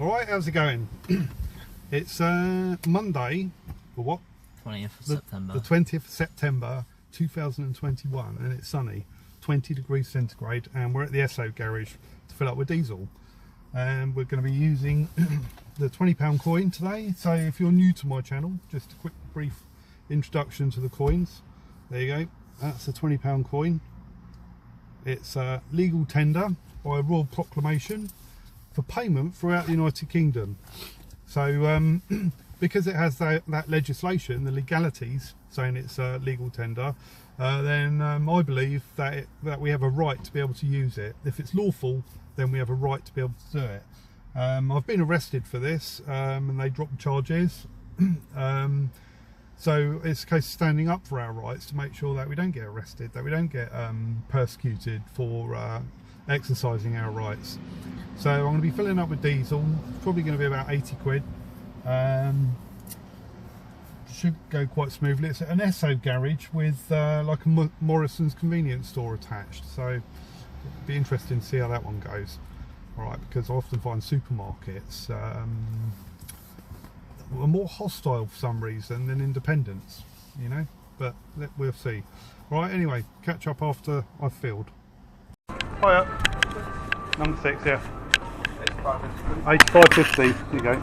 Alright, how's it going? It's Monday, or what? 20th of September. The 20th of September 2021, and it's sunny, 20 degrees centigrade, and we're at the Esso garage to fill up with diesel. And we're going to be using the £20 coin today. So if you're new to my channel, just a quick brief introduction to the coins. There you go, that's a £20 coin. It's a legal tender by royal proclamation for payment throughout the United Kingdom. So because it has that legislation, the legalities saying it's a legal tender, then I believe that we have a right to be able to use it. If it's lawful, then we have a right to be able to do it. I've been arrested for this, and they dropped the charges. So it's a case of standing up for our rights to make sure that we don't get arrested, that we don't get persecuted for exercising our rights. So I'm going to be filling up with diesel. It's probably going to be about 80 quid. Should go quite smoothly. It's an Esso garage with like a Morrison's convenience store attached, so it'd be interesting to see how that one goes. Alright, because I often find supermarkets are more hostile for some reason than independents, you know, but we'll see. Alright, anyway, catch up after I've filled. Hiya. Number 6, yeah. 85.50, there you go.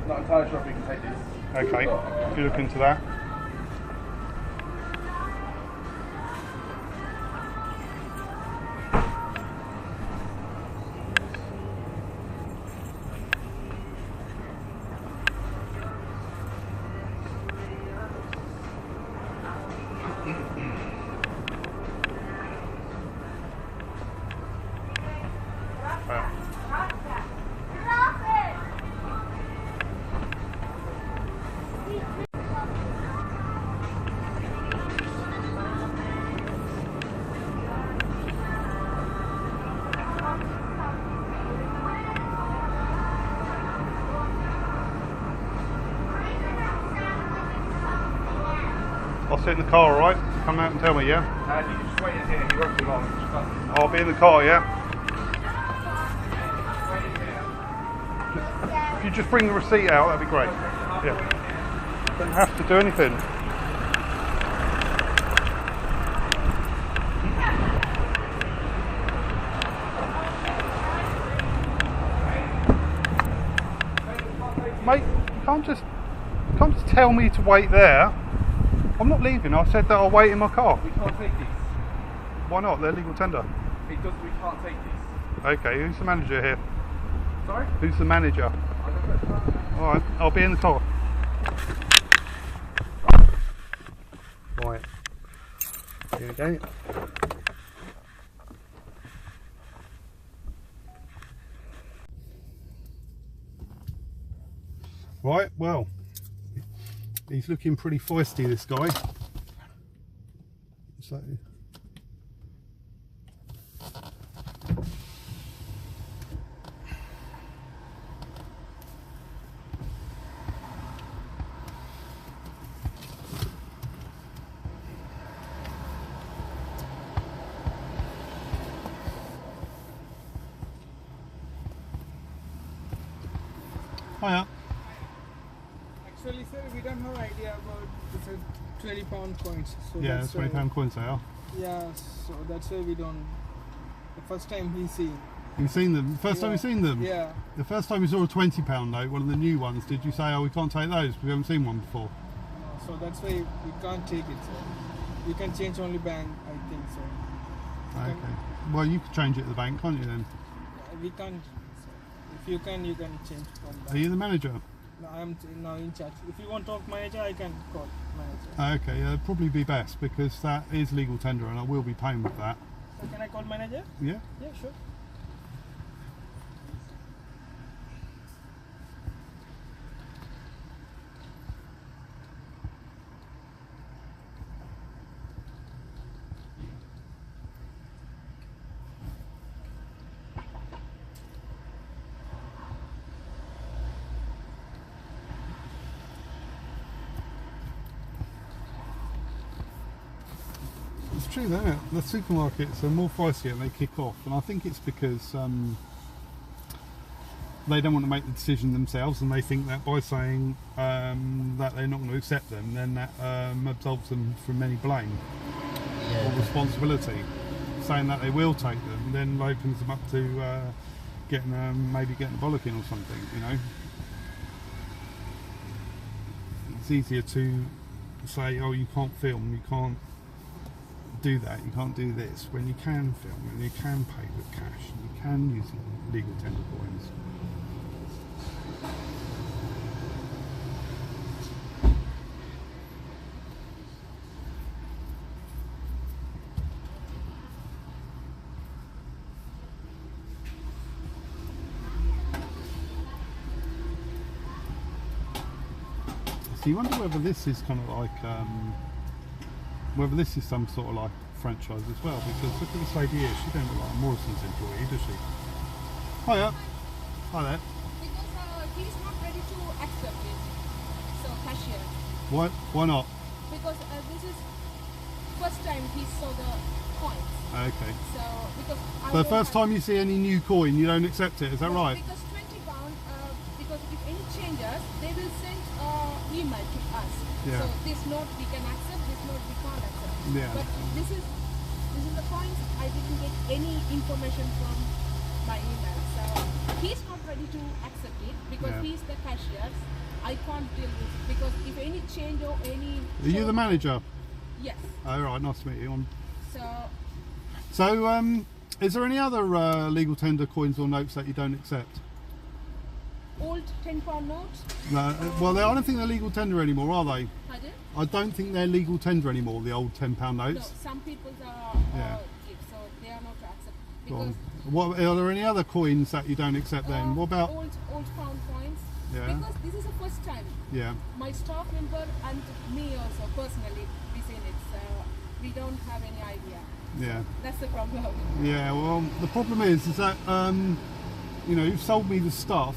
Not entirely sure if we can take this. Okay, if you look into that. I'll sit in the car, alright? Come out and tell me, yeah? You can just wait in here, you won't be long. I'll be in the car, yeah? If you just bring the receipt out, that'd be great. Yeah. Don't have to do anything. Mate, you can't just tell me to wait there. I'm not leaving. I said that I'll wait in my car. We can't take these. Why not? They're legal tender. We can't take these. Okay, who's the manager here? Sorry? Who's the manager? I don't know. Alright, I'll be in the car. Right. Here we go. Right, well, he's looking pretty feisty, this guy. So hiya. Actually, sir, we don't have idea about the £20 coins. So Yeah, that's £20 coins they are. Yeah, so that's why we don't. The first time he see. You've seen them? First time you've seen them? Yeah. The first time you saw a £20 note, one of the new ones, did you say, oh, we can't take those? We haven't seen one before. So that's why we can't take it, sir. You can change only bank, I think so. Okay. Well, you could change it at the bank, can't you then? We can't. Sir. If you can change from bank. Are you the manager? No, I'm now in charge. If you want to talk manager, I can call manager. Okay, yeah, it'd probably be best because that is legal tender and I will be paying with that. So can I call manager? Yeah? Yeah, sure. true, isn't it? The supermarkets are more pricey and they kick off, and I think it's because they don't want to make the decision themselves, and they think that by saying that they're not going to accept them, then that absolves them from any blame or responsibility. Saying that they will take them then opens them up to maybe getting a bollocking or something, you know. It's easier to say, oh, you can't film, you can't do that, you can't do this, when you can film and you can pay with cash and you can use legal tender coins. So you wonder whether this is kind of like, whether this is some sort of like franchise as well, because look at this lady here, she don't look like a Morrison's employee, does she? Hiya. Hi there. Because he's not ready to accept it, so cashier. Why not? Because this is first time he saw the coins. Okay. So because So the first time you see any new coin, you don't accept it, is that right? Because £20, because if any changes, they will send email to us. Yeah. So this note we can accept, this note we can't accept. Yeah. But this is the coins. I didn't get any information from my email, so he's not ready to accept it because he's the cashier. I can't deal with it because if any change or any. Are you the manager? Yes. Oh, right, nice to meet you. So Is there any other legal tender coins or notes that you don't accept? old £10 notes. No, well, I don't think they're legal tender anymore, are they? Pardon? I don't think they're legal tender anymore, the old £10 No, notes. some people are give, so they are not to accept. Go Because on. What, are there any other coins that you don't accept then? What about... old pound coins? Yeah. Because this is the first time. Yeah. My staff member and me also personally we seen it, so we don't have any idea. Yeah. That's the problem. Yeah, well, the problem is that, you know, you've sold me the stuff,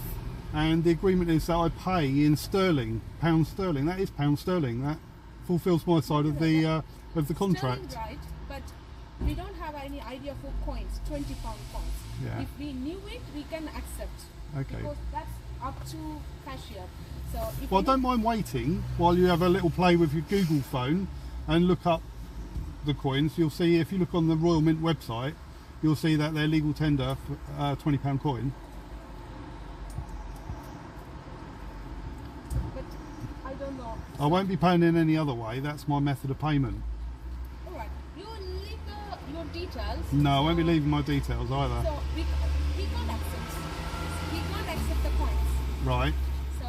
and the agreement is that I pay in sterling, pound sterling. That is pound sterling. That fulfills my side of the contract. Sterling, right, but we don't have any idea for coins, £20 coins. Yeah. If we knew it, we can accept. Okay. Because that's up to cashier. So if Well, I we- don't mind waiting while you have a little play with your Google phone and look up the coins. You'll see, if you look on the Royal Mint website, you'll see that they're legal tender for £20 coin. But I don't know. I won't be paying in any other way. That's my method of payment. Alright, you leave your details. No, I won't be So- leaving my details either. So we can't accept. We can't accept the coins. Right. So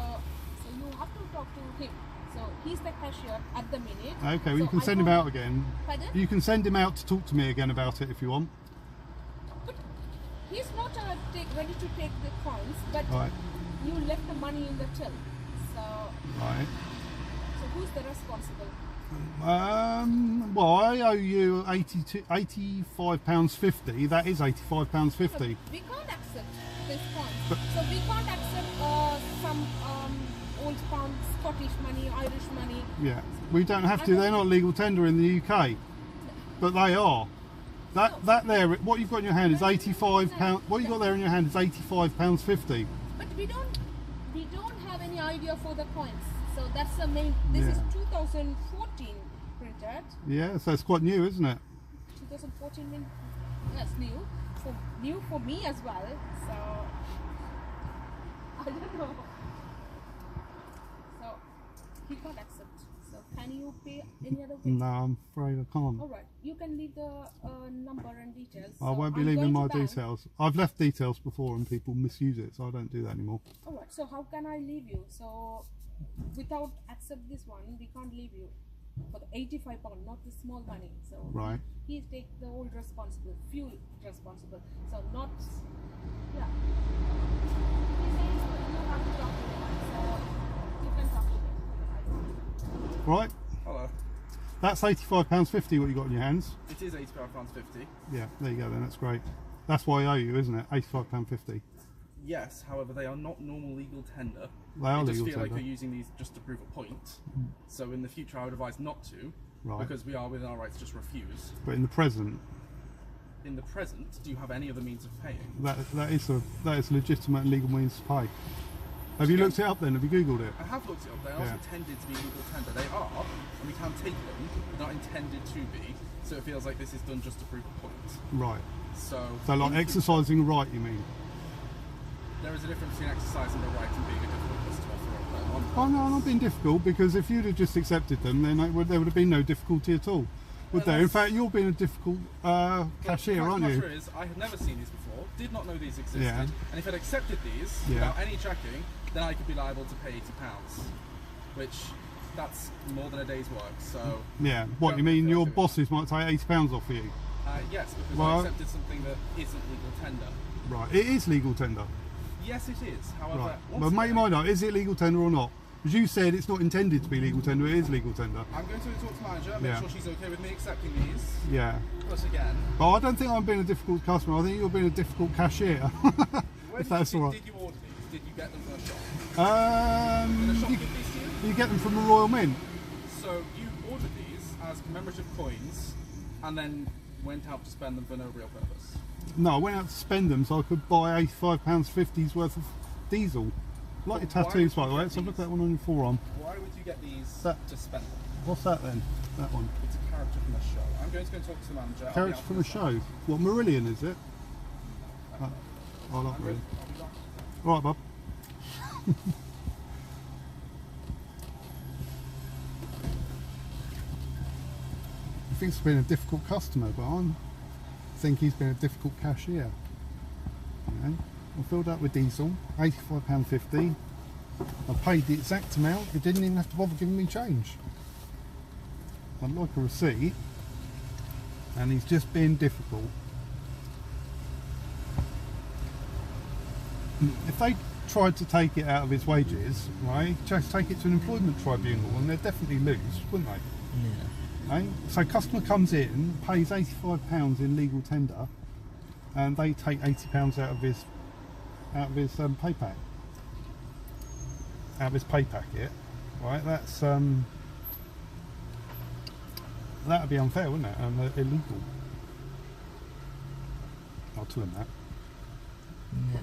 you have to talk to him. So he's the cashier at the minute. Okay, well, you So can I send him can't- out again. Pardon? You can send him out to talk to me again about it if you want. But he's not ready to take the coins, but Right. you left the money in the till. So Right. who's the responsible? Well, I owe you £85.50. That is £85.50. We can't accept this coins. So we can't accept some old pound Scottish money, Irish money. Yeah, we don't have to. They're not legal tender in the UK, but they are. That there, what you've got in your hand is £85. What you got there in your hand is £85.50. But we don't have any idea for the coins. So that's the main. This is 2014 printed. Yeah, so it's quite new, isn't it? 2014 means that's new for me as well. So I don't know. So he can't accept. So can you pay any other way? No, I'm afraid I can't. All right, you can leave the number and details. I So won't be I'm leaving going my to bank. details. I've left details before and people misuse it, so I don't do that anymore. All right. So how can I leave you? So without accept this one, we can't leave you for the £85, not the small money. So Right. he take the whole responsible, fuel responsible. So not, yeah. He says you have to talk to him. So you can talk to him. Right, Hello. that's £85.50 what you got in your hands. It is £85.50. Yeah, there you go then, that's great. That's why I owe you, isn't it? £85.50. Yes, however, they are not normal legal tender. They are I just legal feel like tender. you're using these just to prove a point. So in the future, I would advise not to. Right. Because we are within our right to just refuse. But in the present, In the present, do you have any other means of paying? that is a legitimate and legal means to pay. Have you looked it up then? Have you Googled it? I have looked it up. They are intended to be legal tender. They are, and we can take them. They're not intended to be. So it feels like this is done just to prove a point. Right. So like exercising a right, you mean? There is a difference between exercising the right and being a difficult customer for a Oh no, I'm not being difficult, because if you'd have just accepted them, then there would have been no difficulty at all, would there? In fact, you're being a difficult cashier, aren't you? The matter is, I had never seen these before, did not know these existed, Yeah. and if I'd accepted these without any checking, then I could be liable to pay £80, which that's more than a day's work. So yeah, what you mean? Your bosses might take £80 off for you? Yes, because I accepted something that isn't legal tender. Right, it is legal tender. Yes, it is. However, Right. once But make again, your mind up, is it legal tender or not? Because you said it's not intended to be legal tender, it is legal tender. I'm going to talk to manager, make sure she's okay with me accepting these. Yeah. Plus again. But I don't think I'm being a difficult customer, I think you're being a difficult cashier. If that's all right. Did you order these? Did you get them from a shop? Did a shop give these to you? You get them from the Royal Mint. So you ordered these as commemorative coins and then went out to spend them for no real purpose? No, I went out to spend them so I could buy £85.50 worth of diesel. Like your tattoos, by the way. So look at that one on your forearm. Why would you get these to spend them? What's that then? That one. It's a character from a show. I'm going to go and talk to the manager. Character from a show. What, Marillion is it? I like Marillion. All right, bub. He thinks he's been a difficult customer, but I think he's been a difficult cashier. You know? I filled up with diesel, £85.50. I paid the exact amount. He didn't even have to bother giving me change. I'd like a receipt, and he's just being difficult. If they tried to take it out of his wages, right, just take it to an employment tribunal, and they'd definitely lose, wouldn't they? Yeah. Right? So customer comes in, pays £85 in legal tender, and they take £80 out of his pay pack, out of his pay packet. Right? That's that would be unfair, wouldn't it? And illegal. I'll tell him that. Yeah.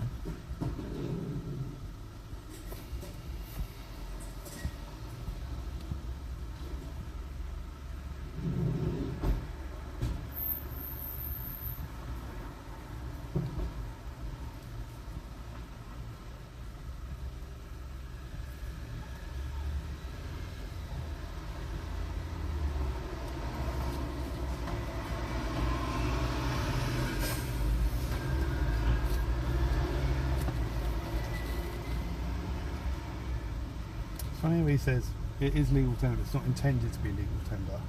Funny how he says it is legal tender, it's not intended to be legal tender.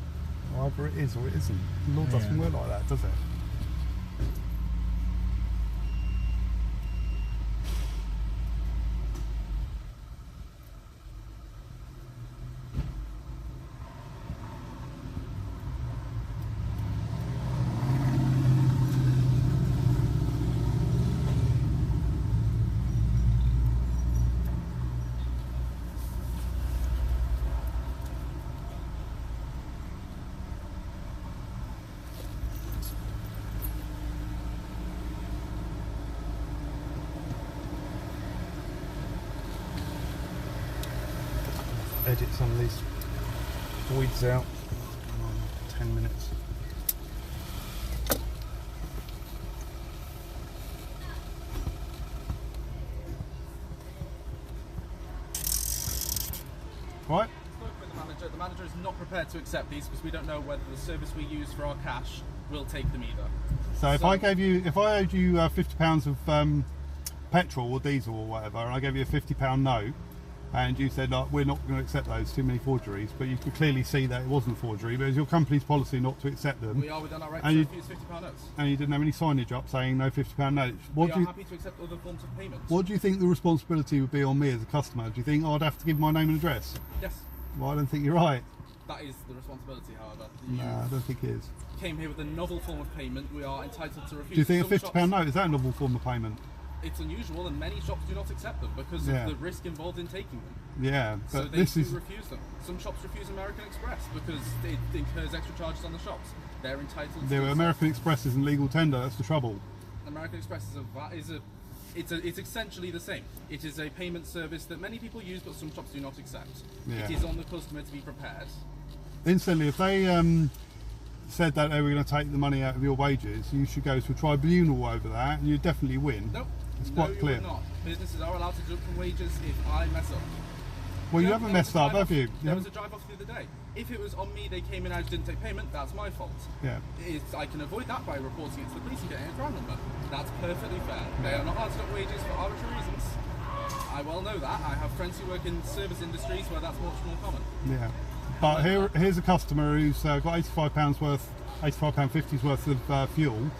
Either it is or it isn't. The law doesn't work like that, does it? Edit some of these voids out. 10 minutes. Right. Spoke with the manager. The manager is not prepared to accept these because we don't know whether the service we use for our cash will take them either. So if I owed you £50 of petrol or diesel or whatever, and I gave you a £50 note, and you said, like, we're not going to accept those, too many forgeries, but you could clearly see that it wasn't a forgery, but it was your company's policy not to accept them. We are within our right to refuse £50 notes. And you didn't have any signage up saying no £50 notes. We are happy to accept other forms of payment. What do you think the responsibility would be on me as a customer? Do you think I'd have to give my name and address? Yes. Well, I don't think you're right. That is the responsibility, however. No, I don't think it is. You came here with a novel form of payment. We are entitled to refuse. Do you think a £50 note, is that a novel form of payment? it's unusual, and many shops do not accept them because of the risk involved in taking them. Yeah, but so they refuse them. Some shops refuse American Express because it incurs extra charges on the shops. They're entitled to American Express isn't legal tender, that's the trouble. American Express it's essentially the same. It is a payment service that many people use, but some shops do not accept. Yeah. It is on the customer to be prepared. Instantly, if they said that they were going to take the money out of your wages, you should go to a tribunal over that, and you'd definitely win. Nope. It's quite clear. You would not. Businesses are allowed to deduct from wages if I mess up. Well, you haven't messed up, have you? There was a drive-off the other day. If it was on me, they came in, I didn't take payment, that's my fault. Yeah. I can avoid that by reporting it to the police and getting a crime number. That's perfectly fair. They are not allowed to deduct wages for arbitrary reasons. I well know that. I have friends who work in service industries where that's much more common. Yeah. But here's a customer who's got £85 worth, £85.50 worth of fuel,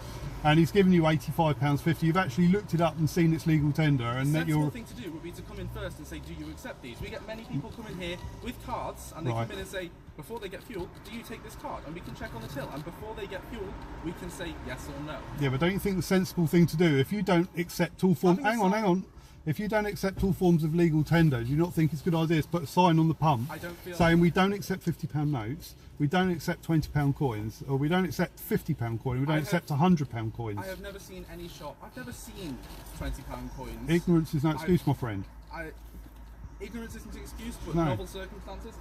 and he's given you £85.50. You've actually looked it up and seen its legal tender, and that the thing to do would be to come in first and say, do you accept these? We get many people come in here with cards, and they come in and say, before they get fuel, do you take this card? And we can check on the till, and before they get fuel, we can say yes or no. Yeah, but don't you think the sensible thing to do, if you don't accept all forms... Hang on. If you don't accept all forms of legal tender, do you not think it's a good idea to put a sign on the pump saying we don't accept £50 notes, we don't accept £20 coins, or we don't accept £50 coin, we don't accept £100 coins? I have never seen any shop, I've never seen £20 coins. Ignorance is no excuse, my friend. Ignorance isn't an excuse, but novel circumstances.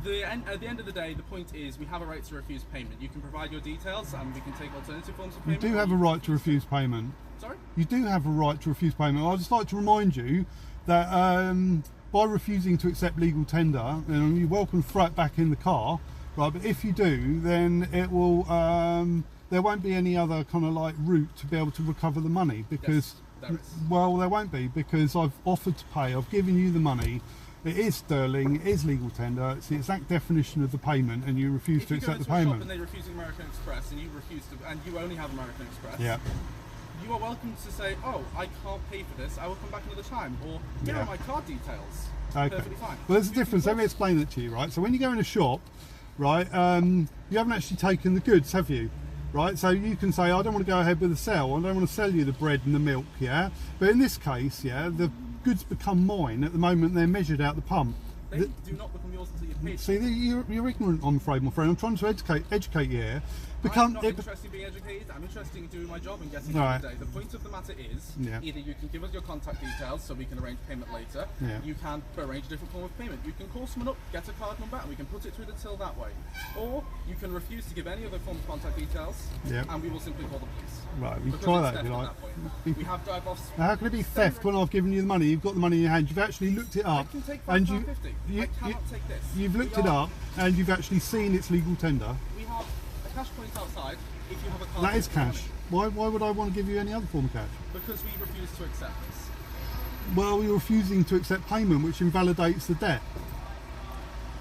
At the end of the day, the point is we have a right to refuse payment. You can provide your details and we can take alternative forms of payment. You do have a right to refuse payment. Sorry? You do have a right to refuse payment. I'd just like to remind you that by refusing to accept legal tender, you're welcome to throw it back in the car, right? But if you do, then it will. There won't be any other kind of like route to be able to recover the money because, there won't be because I've offered to pay. I've given you the money. It is sterling, it is legal tender, it's the exact definition of the payment, and you refuse to accept the payment. If you go to a shop and they refuse American Express, and you refuse to, and you only have American Express, you are welcome to say, oh, I can't pay for this, I will come back another time, or here are my card details. Okay. Perfectly fine. Well, there's a difference. Let me explain it to you, right? So when you go in a shop, right, you haven't actually taken the goods, have you? Right, so you can say, I don't want to go ahead with the sale, I don't want to sell you the bread and the milk, yeah? But in this case, the goods become mine at the moment they're measured out the pump. They do not become yours until you've paid. See, you're ignorant, I'm afraid, my friend. I'm trying to educate you here. I'm not interested in being educated, I'm interested in doing my job and getting it right. The point of the matter is, either you can give us your contact details so we can arrange payment later, you can arrange a different form of payment. You can call someone up, get a card number, and we can put it through the till that way. Or you can refuse to give any other form of contact details, and we will simply call the police. Right, we can try that if you like. We have drive-offs. Now, how can it be theft when I've given you the money? You've got the money in your hand, you've actually looked it up. I can take and £5.50. I cannot take this. You've looked it up and you've actually seen its legal tender. We have a cash point outside. If you have a card, that is cash. Why would I want to give you any other form of cash? Because we refuse to accept this. Well, you're refusing to accept payment, which invalidates the debt.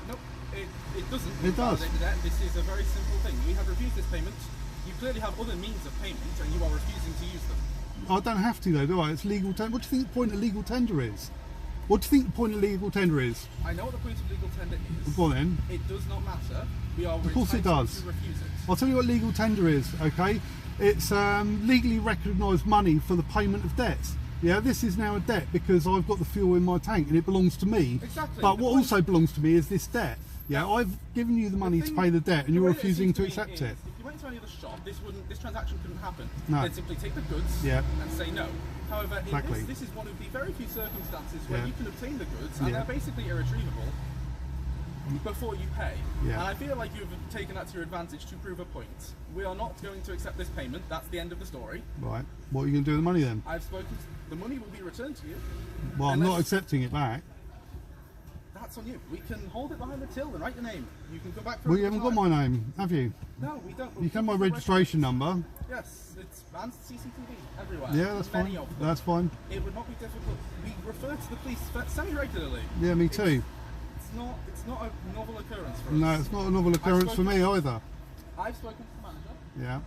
Nope, it doesn't. It does. The debt. This is a very simple thing. We have refused this payment. You clearly have other means of payment, and you are refusing to use them. I don't have to though, do I? It's legal tender. What do you think the point of legal tender is? What do you think the point of legal tender is? I know what the point of legal tender is. Go on then. It does not matter. Of course it does. To refuse it. I'll tell you what legal tender is, okay? It's legally recognised money for the payment of debts. Yeah, this is now a debt because I've got the fuel in my tank and it belongs to me. Exactly. But what also belongs to me is this debt. Yeah, I've given you the money to pay the debt and you're refusing to accept it. If you went to any other shop, this transaction couldn't happen. No. They'd simply take the goods and say no. However, this is one of the very few circumstances where you can obtain the goods and they're basically irretrievable before you pay. And I feel like you've taken that to your advantage to prove a point. We are not going to accept this payment. That's the end of the story. Right. What are you going to do with the money then? I've spoken. The money will be returned to you. Well, I'm not accepting it back. That's on you. We can hold it behind the till and write your name. You can go back for Well, you haven't got my name, have you? No, we don't. You have my registration number. Yes, it's and CCTV everywhere. Yeah, that's fine. That's fine. It would not be difficult. We refer to the police semi-regularly. Yeah, me too. It's not a novel occurrence for us. No, it's not a novel occurrence for me either. I've spoken to the manager. Yeah.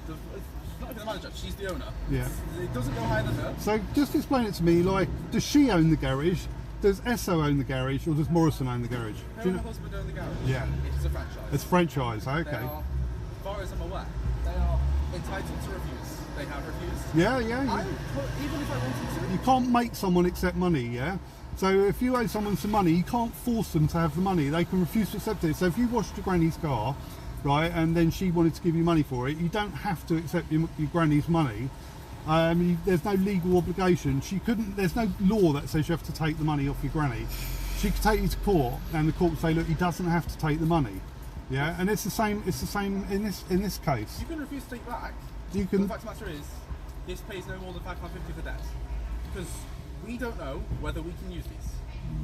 She's not even the manager, she's the owner. Yeah. It doesn't go higher than her. So just explain it to me, like, does she own the garage? Does Esso own the garage, or does Morrison own the garage? Her and her husband own the garage. Yeah. It's a franchise. It's franchise, okay. They are, as far as I'm aware, it's entitled to refuse. They have refused. Yeah. Even if I wanted to. You can't make someone accept money, yeah? So if you owe someone some money, you can't force them to have the money. They can refuse to accept it. So if you washed your granny's car, right, and then she wanted to give you money for it, you don't have to accept your granny's money. There's no legal obligation. She couldn't. There's no law that says you have to take the money off your granny. She could take you to court, and the court would say, look, he doesn't have to take the money. Yeah, and it's the same. It's the same in this case. You can refuse to take back. You can. The fact of the matter is, this pays no more than £5.50 for debt, because we don't know whether we can use these.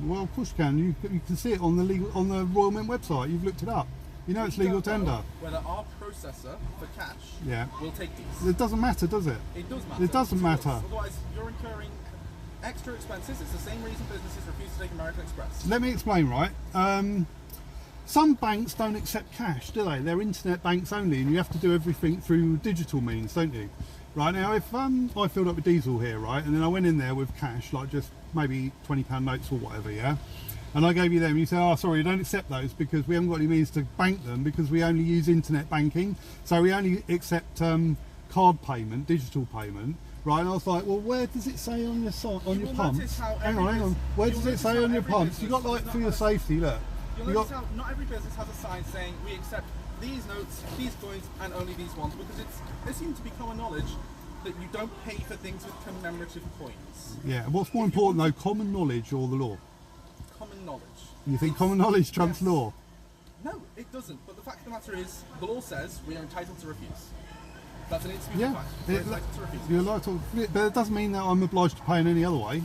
Well, of course you can. You can see it on the Royal Mint website. You've looked it up. You know it's legal tender. Whether our processor for cash will take these. It doesn't matter, does it? It does matter. It doesn't matter. Otherwise, you're incurring extra expenses. It's the same reason businesses refuse to take American Express. Let me explain, right? Some banks don't accept cash, do they? They're internet banks only, and you have to do everything through digital means, don't you? Right, now, if I filled up with diesel here, right, and then I went in there with cash, like just maybe £20 notes or whatever, yeah? And I gave you them, you say, oh, sorry, you don't accept those because we haven't got any means to bank them because we only use internet banking, so we only accept card payment, digital payment. Right, and I was like, well, where does it say on your pumps? Hang on. Where does it say on your pumps? You got, like, for your safety, look. You'll notice how not every business has a sign saying we accept these notes, these coins, and only these ones, because there seems to be common knowledge that you don't pay for things with commemorative coins. Yeah, what's more important though, common knowledge or the law? Common knowledge. You think common knowledge trumps law? No, it doesn't. But the fact of the matter is, the law says we are entitled to refuse. That's an indisputable fact. We're entitled to refuse. You're allowed to, but it doesn't mean that I'm obliged to pay in any other way.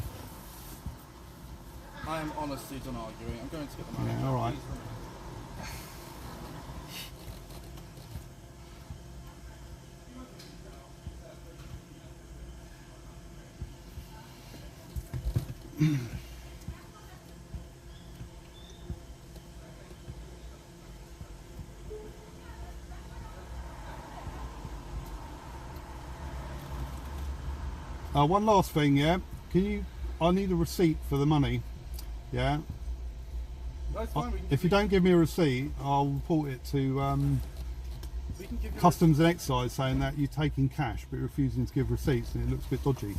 I am honestly done arguing. I'm going to get the manager. Yeah, all right. One last thing, yeah. I need a receipt for the money. Yeah. That's fine. If you don't give me a receipt, I'll report it to Customs and Excise, saying that you're taking cash but refusing to give receipts, and it looks a bit dodgy.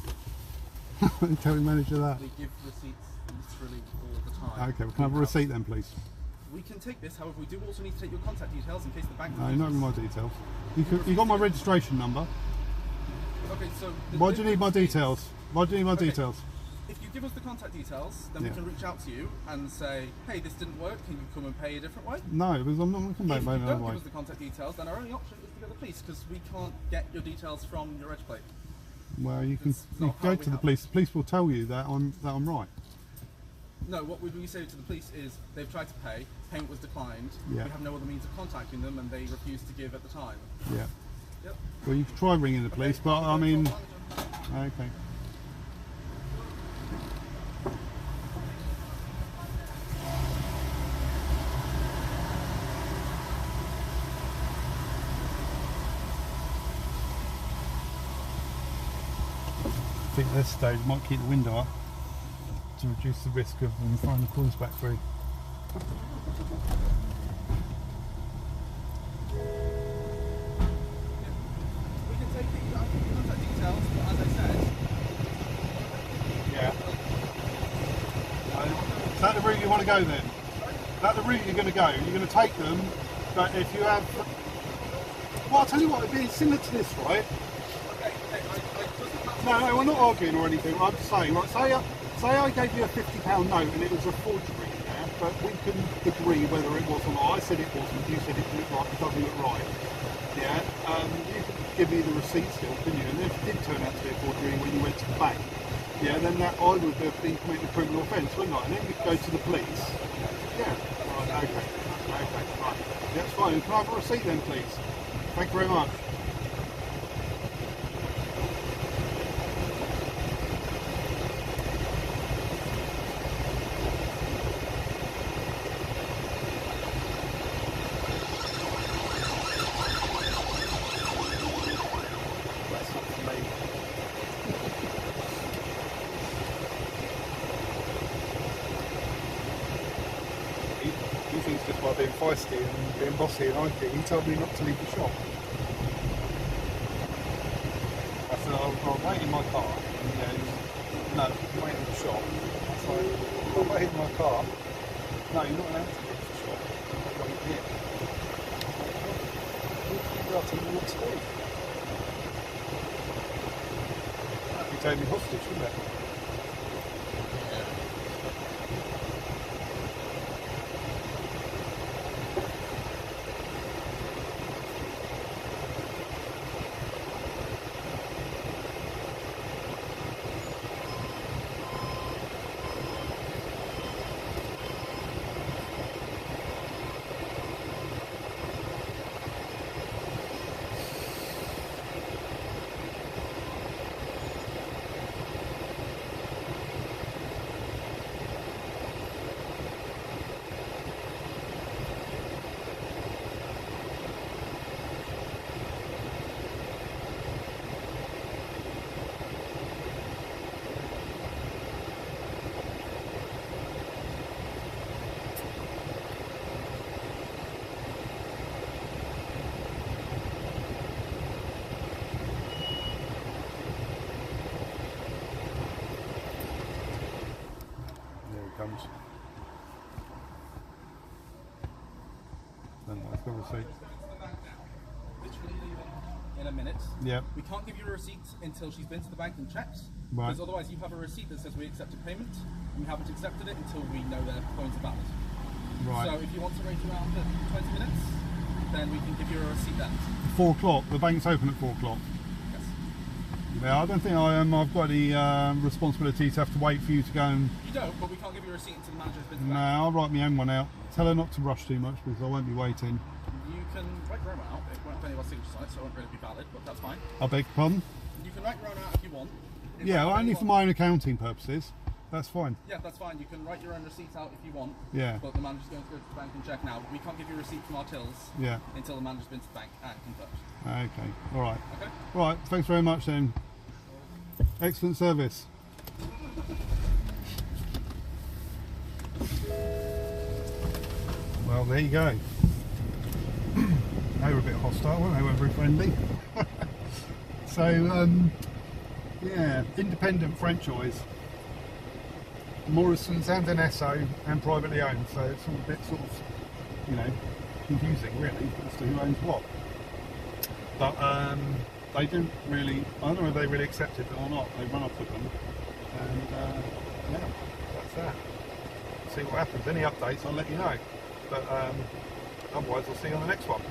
Tell the manager that. We give receipts literally all the time. Okay, we can have a receipt then, please. We can take this, however, we do also need to take your contact details in case the bank. No, not my details. You got my registration number. Okay, so. Why do you need my details? Why do you need my details? If you give us the contact details, then we can reach out to you and say, hey, this didn't work, can you come and pay a different way? No, because I'm not going to come back If by you another don't way. give us the contact details, then our only option is to go to the police, because we can't get your details from your reg plate. Well, you can go to the police. The police will tell you that I'm right. No, what we say to the police is they've tried to pay, payment was declined, we have no other means of contacting them, and they refused to give at the time. Yeah. Yep. Well, you can try ringing the police, but I mean, okay. I think at this stage I might keep the window up to reduce the risk of them throwing the calls back through. We can take the contact details, but as I said... Yeah. Is that the route you want to go then? Is that the route you're going to go? You're going to take them, but if you have... Well, I'll tell you what, it'd be similar to this, right? No, we're not arguing or anything. I'm just saying, right, say I gave you a £50 note and it was a forgery, yeah? But we can agree whether it was or not. I said it wasn't, you said it doesn't look right. Yeah? You could give me the receipt still, couldn't you? And if it did turn out to be a forgery when you went to the bank, yeah, then that I would have been committing a criminal offence, wouldn't I? And then you'd go to the police. Yeah. Right, okay. Okay, right. Yeah, that's fine. Can I have a receipt then, please? Thank you very much. He thinks just by being feisty and being bossy and IT, he told me not to leave the shop. So I'll wait in my car, and he goes, no, I'm waiting in the shop. I was like, I'll wait in my car. No, you're not allowed to go to the shop. I've got it here. You're out to New York State. That'd be taking me hostage, wouldn't it? Comes. And I've got a receipt. Literally in a minute. Yeah. We can't give you a receipt until she's been to the bank and checked. Right. Because otherwise you have a receipt that says we accepted payment. And we haven't accepted it until we know their points are valid. Right. So if you want to wait around 20 minutes, then we can give you a receipt then. 4 o'clock. The bank's open at 4 o'clock. Yes. Yeah, I don't think I've got the responsibility to have to wait for you to go and... You don't, but we can't give you a receipt until the manager's been to the No, bank. I'll write my own one out. Tell her not to rush too much because I won't be waiting. You can write your own one out. It won't be any of our signature sites, so it won't really be valid, but that's fine. I beg your pardon? You can write your own out if you want. Yeah, only for my own accounting purposes. That's fine. Yeah, that's fine. You can write your own receipt out if you want. Yeah. But the manager's going to go to the bank and check now. We can't give you a receipt from our tills until the manager's been to the bank and confirmed. Okay, alright. Okay. Right, thanks very much then. Excellent service. Well, there you go. They were a bit hostile, weren't they? They weren't very friendly. So, yeah, independent franchise. Morrison's and an SO and privately owned, so it's all a bit sort of, you know, confusing really as to who owns what. But they didn't really, I don't know if they really accepted it or not. They run off with them, and yeah, that's that. See what happens. Any updates, I'll let you know. But otherwise, I'll see you on the next one.